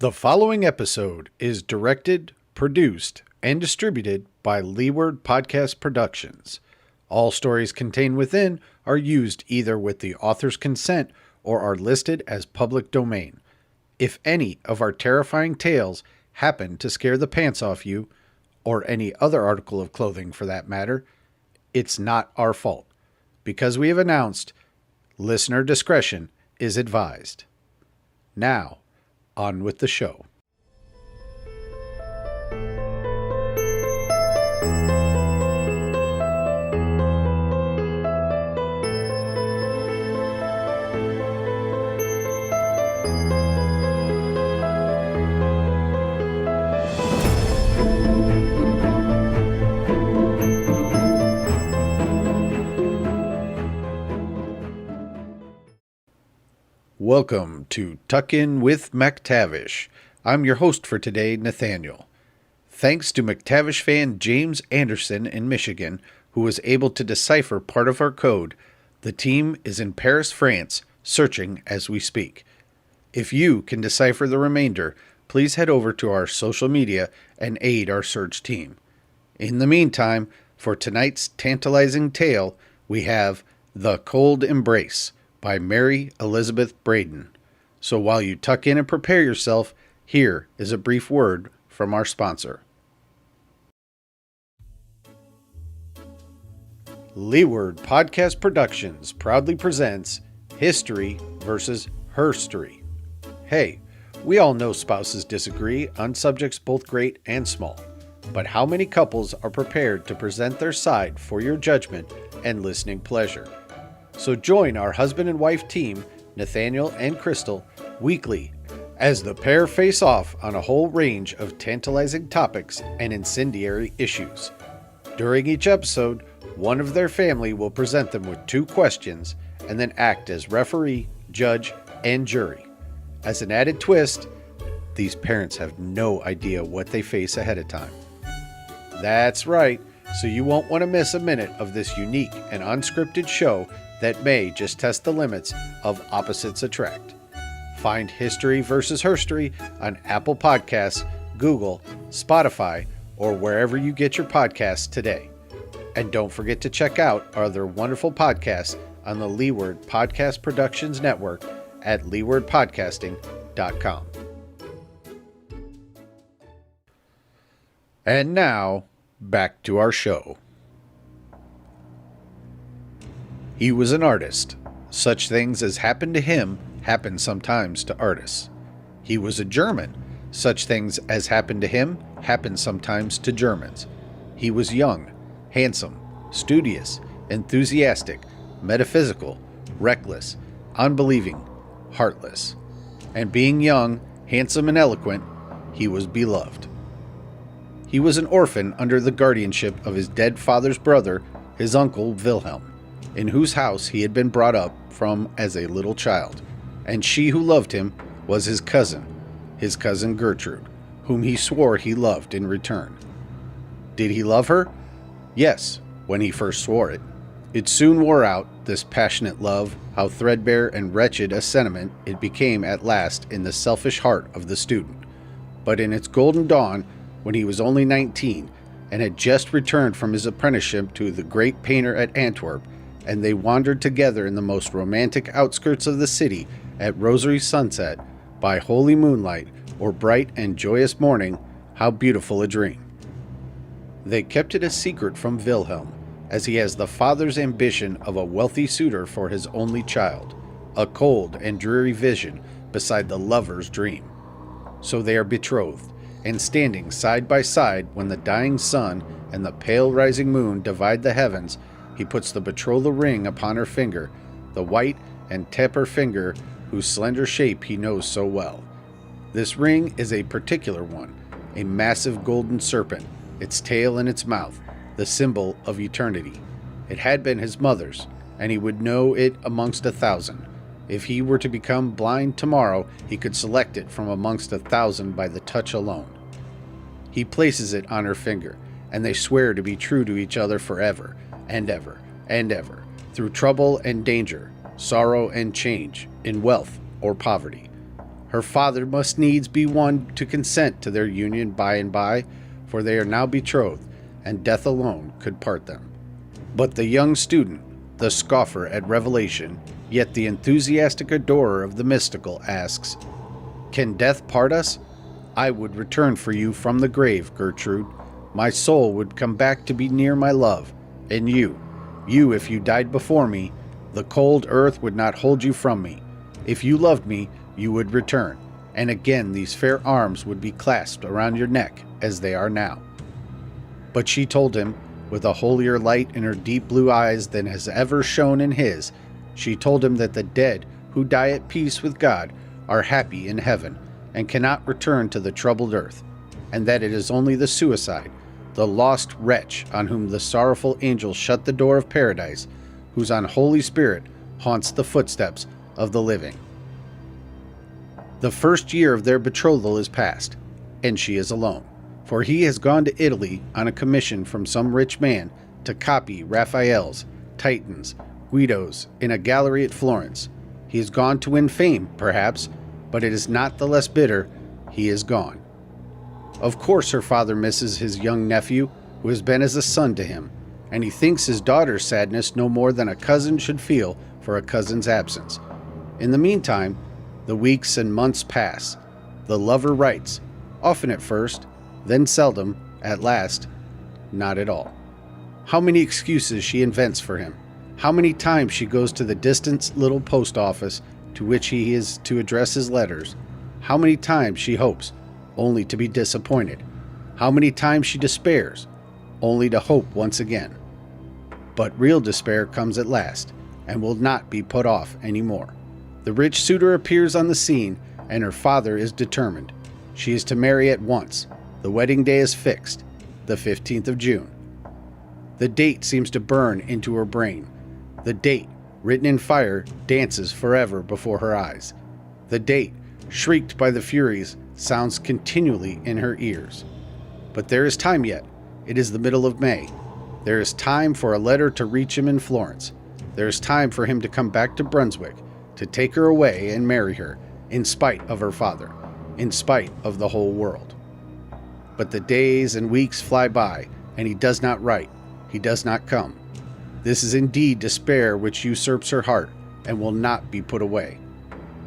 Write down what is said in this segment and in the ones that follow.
The following episode is directed, produced, and distributed by Leeward Podcast Productions. All stories contained within are used either with the author's consent or are listed as public domain. If any of our terrifying tales happen to scare the pants off you, or any other article of clothing for that matter, it's not our fault, because we have announced listener discretion is advised. Now, on with the show. Welcome to Tuck In with Mactavish. I'm your host for today, Nathaniel. Thanks to Mactavish fan James Anderson in Michigan, who was able to decipher part of our code, the team is in Paris, France, searching as we speak. If you can decipher the remainder, please head over to our social media and aid our search team. In the meantime, for tonight's tantalizing tale, we have The Cold Embrace by Mary Elizabeth Braddon. So while you tuck in and prepare yourself, here is a brief word from our sponsor. Leeward Podcast Productions proudly presents History versus Herstory. Hey, we all know spouses disagree on subjects both great and small, but how many couples are prepared to present their side for your judgment and listening pleasure? So join our husband and wife team, Nathaniel and Crystal, weekly as the pair face off on a whole range of tantalizing topics and incendiary issues. During each episode, one of their family will present them with 2 questions and then act as referee, judge, and jury. As an added twist, these parents have no idea what they face ahead of time. That's right, so you won't want to miss a minute of this unique and unscripted show that may just test the limits of opposites attract. Find History vs. Herstory on Apple Podcasts, Google, Spotify, or wherever you get your podcasts today. And don't forget to check out our other wonderful podcasts on the Leeward Podcast Productions Network at leewardpodcasting.com. And now, back to our show. He was an artist. Such things as happened to him happen sometimes to artists. He was a German. Such things as happened to him happen sometimes to Germans. He was young, handsome, studious, enthusiastic, metaphysical, reckless, unbelieving, heartless. And being young, handsome, and eloquent, he was beloved. He was an orphan under the guardianship of his dead father's brother, his uncle Wilhelm, in whose house he had been brought up from as a little child, and she who loved him was his cousin Gertrude, whom he swore he loved in return. Did he love her? Yes, when he first swore it. It soon wore out, this passionate love, how threadbare and wretched a sentiment it became at last in the selfish heart of the student. But in its golden dawn, when he was only 19, and had just returned from his apprenticeship to the great painter at Antwerp, and they wandered together in the most romantic outskirts of the city at rosary sunset, by holy moonlight, or bright and joyous morning, how beautiful a dream. They kept it a secret from Wilhelm, as he has the father's ambition of a wealthy suitor for his only child, a cold and dreary vision beside the lover's dream. So they are betrothed, and standing side by side when the dying sun and the pale rising moon divide the heavens, he puts the betrothal ring upon her finger, the white and taper finger whose slender shape he knows so well. This ring is a particular one, a massive golden serpent, its tail in its mouth, the symbol of eternity. It had been his mother's, and he would know it amongst 1,000. If he were to become blind tomorrow, he could select it from amongst 1,000 by the touch alone. He places it on her finger, and they swear to be true to each other forever, and ever, and ever, through trouble and danger, sorrow and change, in wealth or poverty. Her father must needs be one to consent to their union by and by, for they are now betrothed, and death alone could part them. But the young student, the scoffer at revelation, yet the enthusiastic adorer of the mystical, asks, "Can death part us? I would return for you from the grave, Gertrude. My soul would come back to be near my love. And you, if you died before me, the cold earth would not hold you from me. If you loved me, you would return, and again these fair arms would be clasped around your neck as they are now." But she told him, with a holier light in her deep blue eyes than has ever shone in his, she told him that the dead who die at peace with God are happy in heaven, and cannot return to the troubled earth, and that it is only the suicide, the lost wretch on whom the sorrowful angel shut the door of paradise, whose unholy spirit haunts the footsteps of the living. The first year of their betrothal is past, and she is alone, for he has gone to Italy on a commission from some rich man to copy Raphael's, Titian's, Guido's in a gallery at Florence. He has gone to win fame, perhaps, but it is not the less bitter he is gone. Of course her father misses his young nephew, who has been as a son to him, and he thinks his daughter's sadness no more than a cousin should feel for a cousin's absence. In the meantime, the weeks and months pass. The lover writes, often at first, then seldom, at last, not at all. How many excuses she invents for him! How many times she goes to the distant little post office to which he is to address his letters. How many times she hopes, only to be disappointed. How many times she despairs, only to hope once again. But real despair comes at last, and will not be put off any more. The rich suitor appears on the scene, and her father is determined. She is to marry at once. The wedding day is fixed, the 15th of June. The date seems to burn into her brain. The date, written in fire, dances forever before her eyes. The date, shrieked by the Furies, sounds continually in her ears. But there is time yet. It is the middle of May. There is time for a letter to reach him in Florence. There is time for him to come back to Brunswick, to take her away and marry her, in spite of her father, in spite of the whole world. But the days and weeks fly by, and he does not write. He does not come. This is indeed despair which usurps her heart, and will not be put away.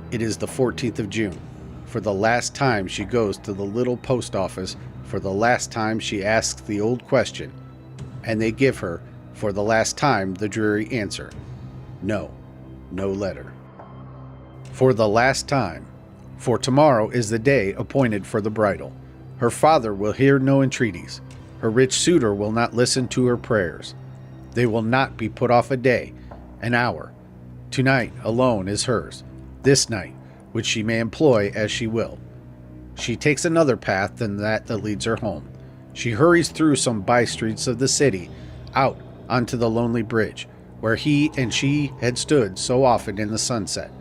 It is the 14th of June. For the last time she goes to the little post office, for the last time she asks the old question, and they give her, for the last time, the dreary answer, no, no letter. For the last time, for tomorrow is the day appointed for the bridal. Her father will hear no entreaties. Her rich suitor will not listen to her prayers. They will not be put off a day, an hour. Tonight alone is hers, this night, which she may employ as she will. She takes another path than that leads her home. She hurries through some by-streets of the city, out onto the lonely bridge, where he and she had stood so often in the sunset,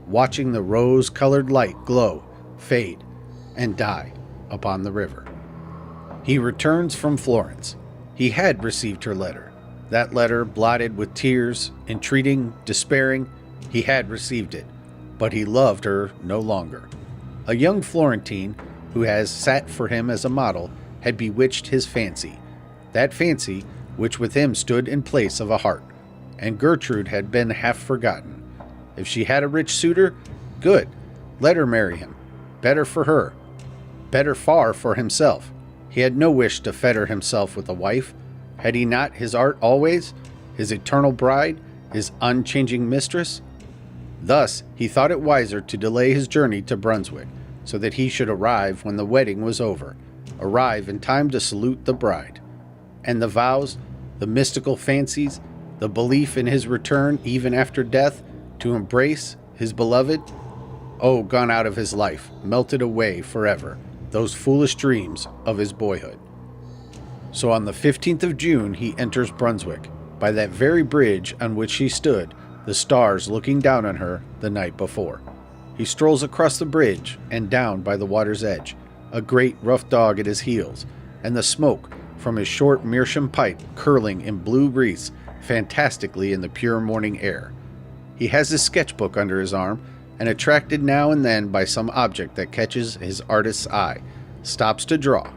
watching the rose-colored light glow, fade, and die upon the river. He returns from Florence. He had received her letter. That letter, blotted with tears, entreating, despairing, he had received it, but he loved her no longer. A young Florentine, who has sat for him as a model, had bewitched his fancy, that fancy which with him stood in place of a heart, and Gertrude had been half forgotten. If she had a rich suitor, good, let her marry him. Better for her, better far for himself. He had no wish to fetter himself with a wife. Had he not his art always, his eternal bride, his unchanging mistress? Thus he thought it wiser to delay his journey to Brunswick, so that he should arrive when the wedding was over, arrive in time to salute the bride. And the vows, the mystical fancies, the belief in his return even after death, to embrace his beloved, oh, gone out of his life, melted away forever, those foolish dreams of his boyhood. So on the 15th of June he enters Brunswick, by that very bridge on which he stood, the stars looking down on her the night before. He strolls across the bridge and down by the water's edge, a great rough dog at his heels, and the smoke from his short meerschaum pipe curling in blue wreaths fantastically in the pure morning air. He has his sketchbook under his arm, and attracted now and then by some object that catches his artist's eye, stops to draw.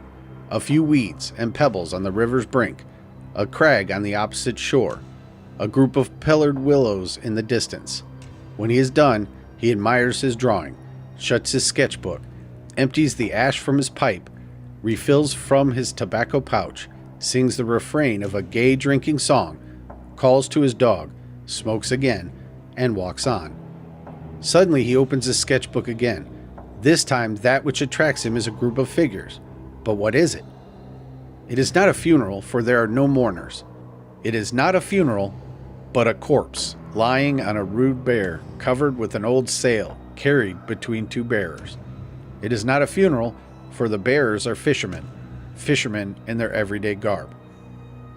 A few weeds and pebbles on the river's brink, a crag on the opposite shore, a group of pillared willows in the distance. When he is done, he admires his drawing, shuts his sketchbook, empties the ash from his pipe, refills from his tobacco pouch, sings the refrain of a gay drinking song, calls to his dog, smokes again, and walks on. Suddenly he opens his sketchbook again. This time that which attracts him is a group of figures. But what is it? It is not a funeral, for there are no mourners. It is not a funeral, but a corpse, lying on a rude bier, covered with an old sail, carried between two bearers. It is not a funeral, for the bearers are fishermen in their everyday garb.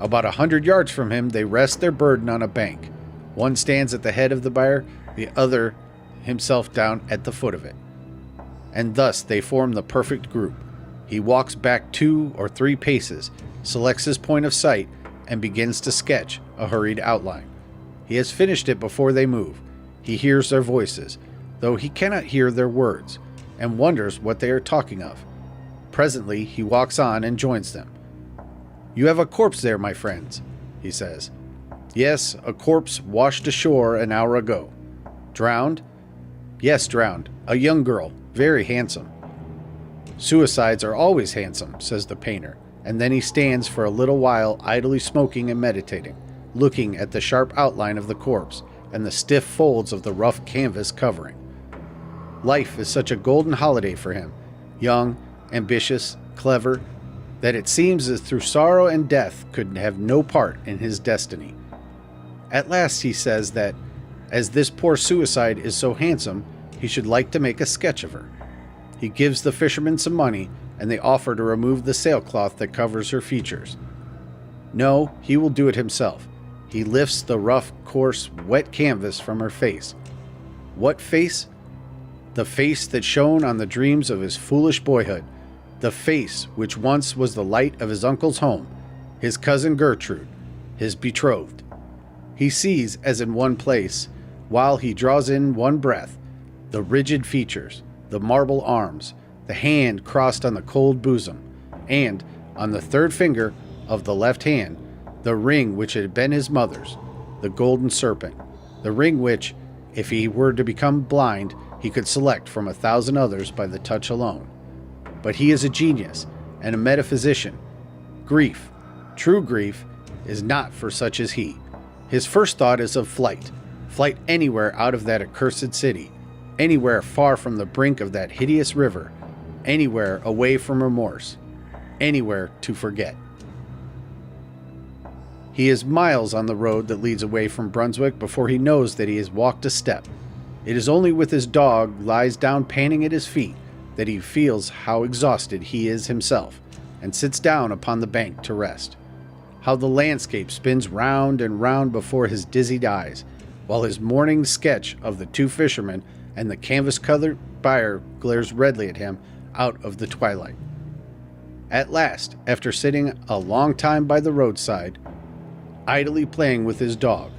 About 100 yards from him, they rest their burden on a bank. One stands at the head of the bier, the other himself down at the foot of it. And thus they form the perfect group. He walks back 2 or 3 paces, selects his point of sight, and begins to sketch a hurried outline. He has finished it before they move. He hears their voices, though he cannot hear their words, and wonders what they are talking of. Presently he walks on and joins them. "You have a corpse there, my friends," he says. "Yes, a corpse washed ashore an hour ago." "Drowned?" "Yes, drowned. A young girl, very handsome." "Suicides are always handsome," says the painter, and then he stands for a little while idly smoking and meditating, looking at the sharp outline of the corpse and the stiff folds of the rough canvas covering. Life is such a golden holiday for him, young, ambitious, clever, that it seems as through sorrow and death could have no part in his destiny. At last he says that, as this poor suicide is so handsome, he should like to make a sketch of her. He gives the fishermen some money, and they offer to remove the sailcloth that covers her features. No, he will do it himself. He lifts the rough, coarse, wet canvas from her face. What face? The face that shone on the dreams of his foolish boyhood, the face which once was the light of his uncle's home, his cousin Gertrude, his betrothed. He sees, as in one place, while he draws in one breath, the rigid features, the marble arms, the hand crossed on the cold bosom, and, on the third finger of the left hand, the ring which had been his mother's, the golden serpent, the ring which, if he were to become blind, he could select from 1,000 others by the touch alone. But he is a genius and a metaphysician. Grief, true grief, is not for such as he. His first thought is of flight anywhere out of that accursed city, anywhere far from the brink of that hideous river, anywhere away from remorse, anywhere to forget. He is miles on the road that leads away from Brunswick before he knows that he has walked a step. It is only with his dog lies down panting at his feet that he feels how exhausted he is himself, and sits down upon the bank to rest. How the landscape spins round and round before his dizzied eyes, while his morning sketch of the 2 fishermen and the canvas-covered bier glares redly at him out of the twilight. At last, after sitting a long time by the roadside, idly playing with his dog,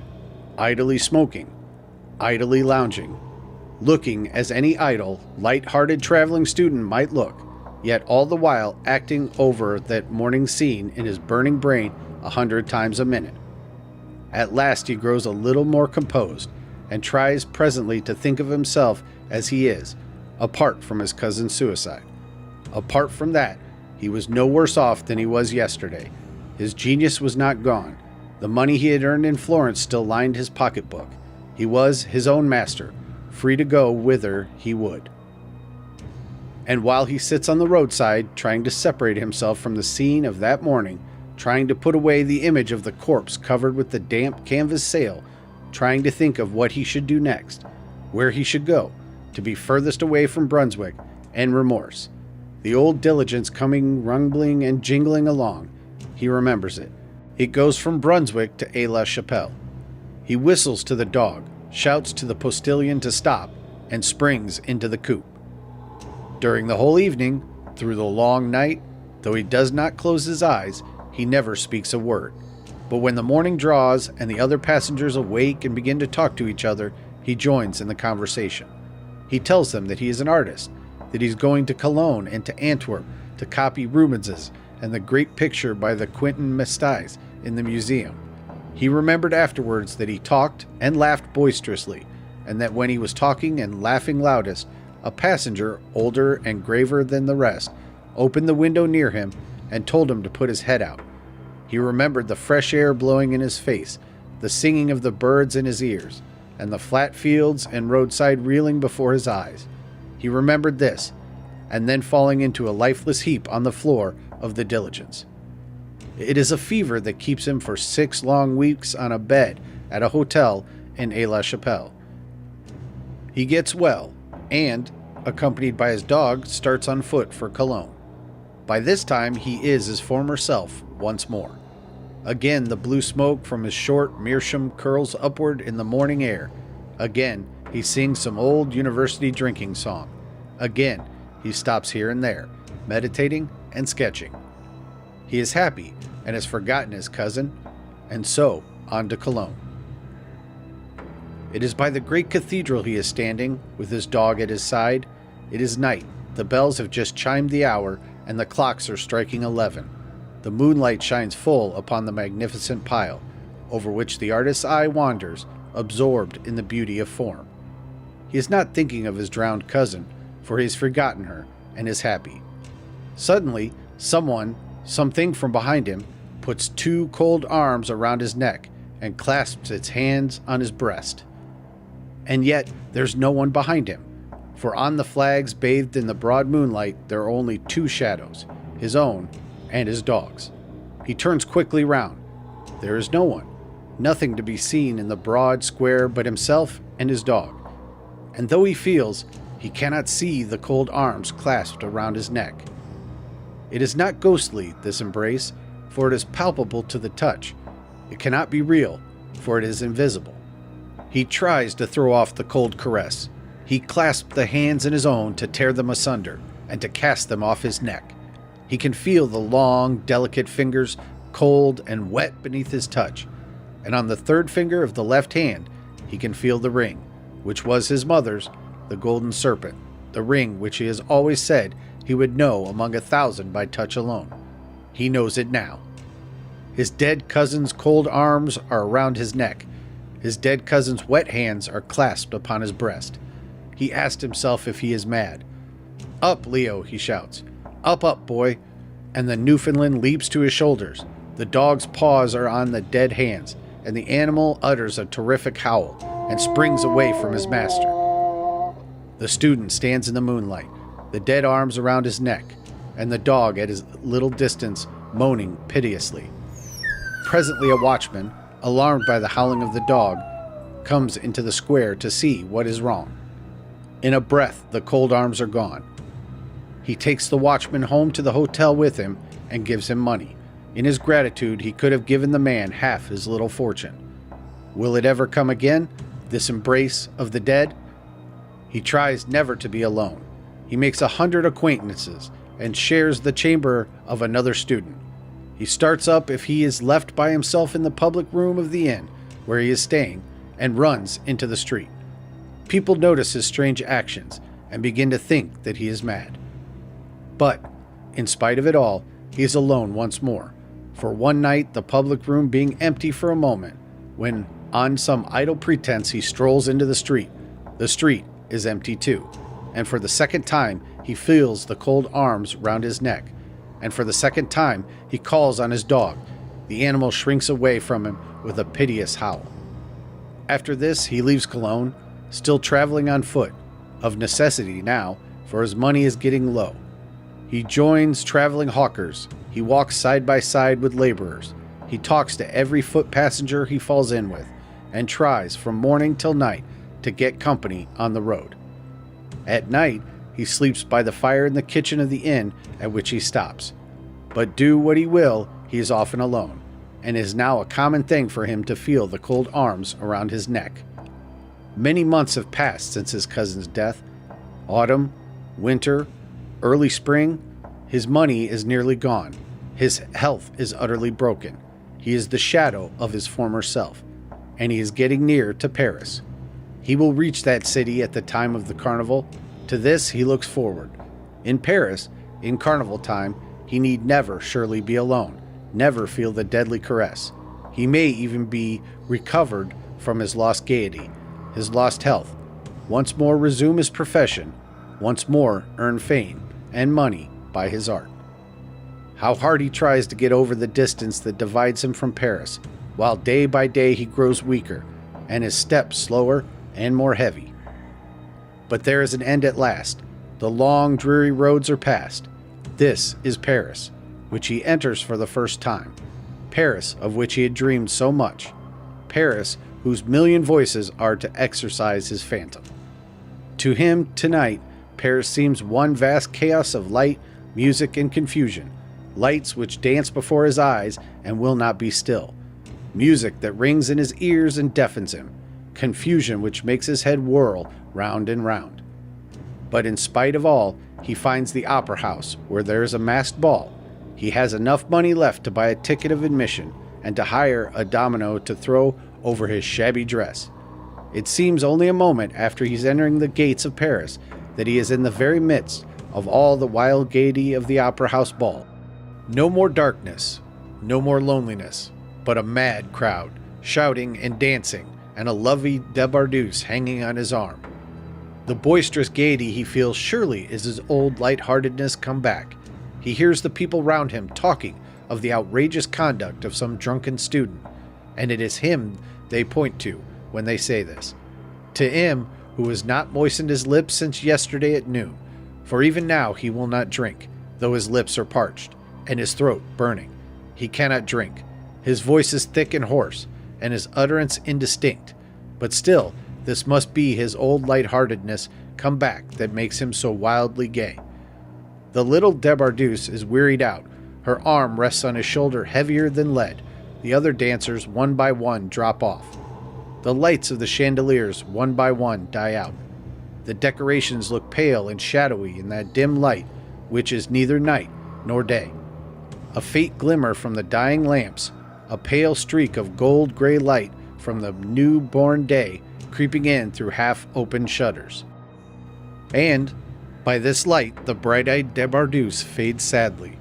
idly smoking, idly lounging, looking as any idle, light-hearted traveling student might look, yet all the while acting over that morning scene in his burning brain 100 times a minute. At last he grows a little more composed, and tries presently to think of himself as he is, apart from his cousin's suicide. Apart from that, he was no worse off than he was yesterday. His genius was not gone. The money he had earned in Florence still lined his pocketbook. He was his own master, free to go whither he would. And while he sits on the roadside, trying to separate himself from the scene of that morning, trying to put away the image of the corpse covered with the damp canvas sail, trying to think of what he should do next, where he should go, to be furthest away from Brunswick and remorse, the old diligence coming rumbling and jingling along, he remembers it. It goes from Brunswick to Aix-la-Chapelle. He whistles to the dog, shouts to the postilion to stop, and springs into the coupe. During the whole evening, through the long night, though he does not close his eyes, he never speaks a word. But when the morning draws and the other passengers awake and begin to talk to each other, he joins in the conversation. He tells them that he is an artist, that he's going to Cologne and to Antwerp to copy Rubens's and the great picture by the Quentin Mestais in the museum. He remembered afterwards that he talked and laughed boisterously, and that when he was talking and laughing loudest, a passenger, older and graver than the rest, opened the window near him and told him to put his head out. He remembered the fresh air blowing in his face, the singing of the birds in his ears, and the flat fields and roadside reeling before his eyes. He remembered this, and then falling into a lifeless heap on the floor of the diligence. It is a fever that keeps him for 6 long weeks on a bed at a hotel in Aix-la-Chapelle. He gets well, and, accompanied by his dog, starts on foot for Cologne. By this time, he is his former self once more. Again, the blue smoke from his short meerschaum curls upward in the morning air. Again, he sings some old university drinking song. Again, he stops here and there, meditating and sketching. He is happy and has forgotten his cousin, and so on to Cologne. It is by the great cathedral he is standing, with his dog at his side. It is night. The bells have just chimed the hour, and the clocks are striking 11. The moonlight shines full upon the magnificent pile, over which the artist's eye wanders, absorbed in the beauty of form. He is not thinking of his drowned cousin, for he has forgotten her, and is happy. Suddenly, something from behind him, puts 2 cold arms around his neck, and clasps its hands on his breast. And yet, there's no one behind him, for on the flags bathed in the broad moonlight there are only 2 shadows, his own and his dog's. He turns quickly round. There is no one, nothing to be seen in the broad square but himself and his dog. And though he feels, he cannot see the cold arms clasped around his neck. It is not ghostly, this embrace, for it is palpable to the touch. It cannot be real, for it is invisible. He tries to throw off the cold caress. He clasps the hands in his own to tear them asunder and to cast them off his neck. He can feel the long, delicate fingers, cold and wet beneath his touch, and on the 3rd finger of the left hand he can feel the ring, which was his mother's, the golden serpent, the ring which he has always said he would know among 1,000 by touch alone. He knows it now. His dead cousin's cold arms are around his neck. His dead cousin's wet hands are clasped upon his breast. He asked himself if he is mad. "Up, Leo," he shouts. "Up, up, boy." And the Newfoundland leaps to his shoulders. The dog's paws are on the dead hands, and the animal utters a terrific howl and springs away from his master. The student stands in the moonlight, the dead arms around his neck, and the dog at his little distance, moaning piteously. Presently a watchman, alarmed by the howling of the dog, comes into the square to see what is wrong. In a breath, the cold arms are gone. He takes the watchman home to the hotel with him and gives him money. In his gratitude, he could have given the man half his little fortune. Will it ever come again, this embrace of the dead? He tries never to be alone. He makes 100 acquaintances and shares the chamber of another student. He starts up if he is left by himself in the public room of the inn where he is staying, and runs into the street. People notice his strange actions and begin to think that he is mad. But, in spite of it all, he is alone once more, for one night the public room being empty for a moment, when on some idle pretense he strolls into the street is empty too, and for the second time he feels the cold arms round his neck, and for the second time he calls on his dog. The animal shrinks away from him with a piteous howl. After this he leaves Cologne, still traveling on foot, of necessity now, for his money is getting low. He joins traveling hawkers. He walks side by side with laborers. He talks to every foot passenger he falls in with, and tries from morning till night to get company on the road. At night, he sleeps by the fire in the kitchen of the inn at which he stops. But do what he will, he is often alone, and it is now a common thing for him to feel the cold arms around his neck. Many months have passed since his cousin's death. Autumn, winter, early spring. His money is nearly gone. His health is utterly broken. He is the shadow of his former self, and he is getting near to Paris. He will reach that city at the time of the carnival. To this he looks forward. In Paris, in carnival time, he need never surely be alone, never feel the deadly caress. He may even be recovered from his lost gaiety, his lost health, once more resume his profession, once more earn fame and money by his art. How hard he tries to get over the distance that divides him from Paris, while day by day he grows weaker, and his steps slower and more heavy. But there is an end at last. The long, dreary roads are past. This is Paris, which he enters for the first time. Paris, of which he had dreamed so much. Paris, whose million voices are to exorcise his phantom. To him, tonight, Paris seems one vast chaos of light, music, and confusion. Lights which dance before his eyes and will not be still. Music that rings in his ears and deafens him. Confusion which makes his head whirl round and round. But in spite of all, he finds the opera house where there is a masked ball. He has enough money left to buy a ticket of admission and to hire a domino to throw over his shabby dress. It seems only a moment after he's entering the gates of Paris that he is in the very midst of all the wild gaiety of the opera house ball. No more darkness, no more loneliness, but a mad crowd, shouting and dancing, and a lovely debarduse hanging on his arm. The boisterous gaiety he feels surely is his old lightheartedness come back. He hears the people round him talking of the outrageous conduct of some drunken student, and it is him they point to when they say this. To him who has not moistened his lips since yesterday at noon, for even now he will not drink, though his lips are parched, and his throat burning. He cannot drink. His voice is thick and hoarse, and his utterance indistinct, but still this must be his old lightheartedness come back that makes him so wildly gay. The little debarduse is wearied out. Her arm rests on his shoulder heavier than lead. The other dancers, one by one, drop off. The lights of the chandeliers, one by one, die out. The decorations look pale and shadowy in that dim light, which is neither night nor day. A faint glimmer from the dying lamps, a pale streak of gold-gray light from the new-born day creeping in through half-open shutters. And, by this light, the bright-eyed debarduse fades sadly.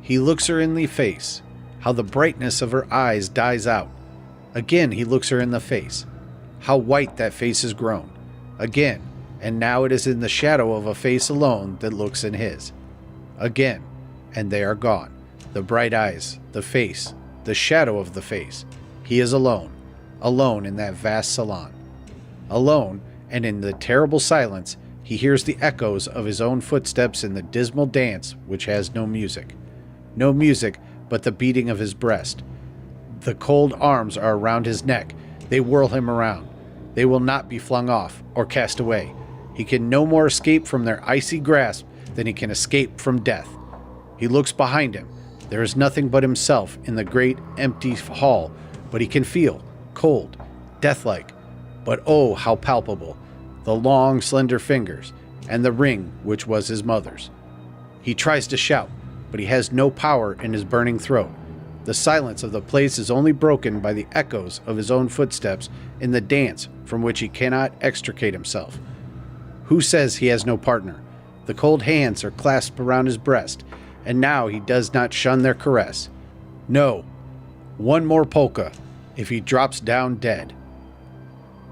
He looks her in the face. How the brightness of her eyes dies out. Again he looks her in the face. How white that face has grown. Again, and now it is in the shadow of a face alone that looks in his. Again, and they are gone. The bright eyes, the face, the shadow of the face. He is alone. Alone in that vast salon. Alone, and in the terrible silence, he hears the echoes of his own footsteps in the dismal dance which has no music. No music but the beating of his breast. The cold arms are around his neck. They whirl him around. They will not be flung off or cast away. He can no more escape from their icy grasp than he can escape from death. He looks behind him. There is nothing but himself in the great empty hall, but he can feel, cold, deathlike, but oh, how palpable, the long, slender fingers, and the ring which was his mother's. He tries to shout, but he has no power in his burning throat. The silence of the place is only broken by the echoes of his own footsteps in the dance from which he cannot extricate himself. Who says he has no partner? The cold hands are clasped around his breast, and now he does not shun their caress. No, one more polka, if he drops down dead.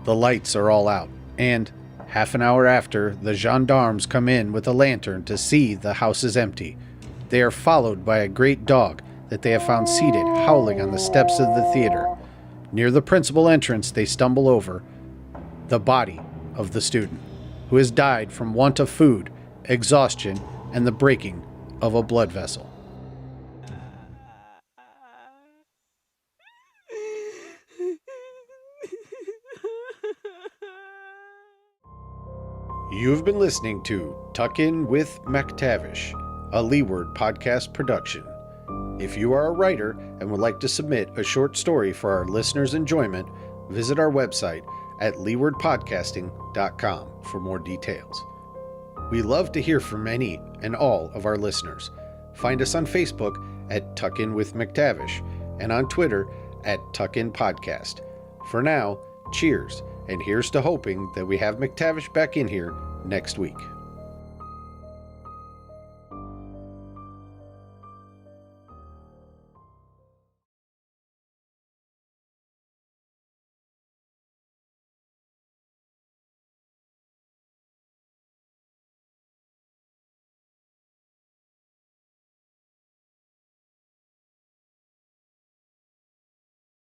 The lights are all out, and, half an hour after, the gendarmes come in with a lantern to see the house is empty. They are followed by a great dog that they have found seated, howling on the steps of the theater. Near the principal entrance, they stumble over the body of the student, who has died from want of food, exhaustion, and the breaking of a blood vessel. You've been listening to Tuck In with Mactavish, a Leeward podcast production. If you are a writer and would like to submit a short story for our listeners' enjoyment, visit our website at leewardpodcasting.com for more details. We love to hear from any and all of our listeners. Find us on Facebook at Tuck In with Mactavish and on Twitter at Tuck In Podcast. For now, cheers And here's to hoping that we have Mactavish back in here next week.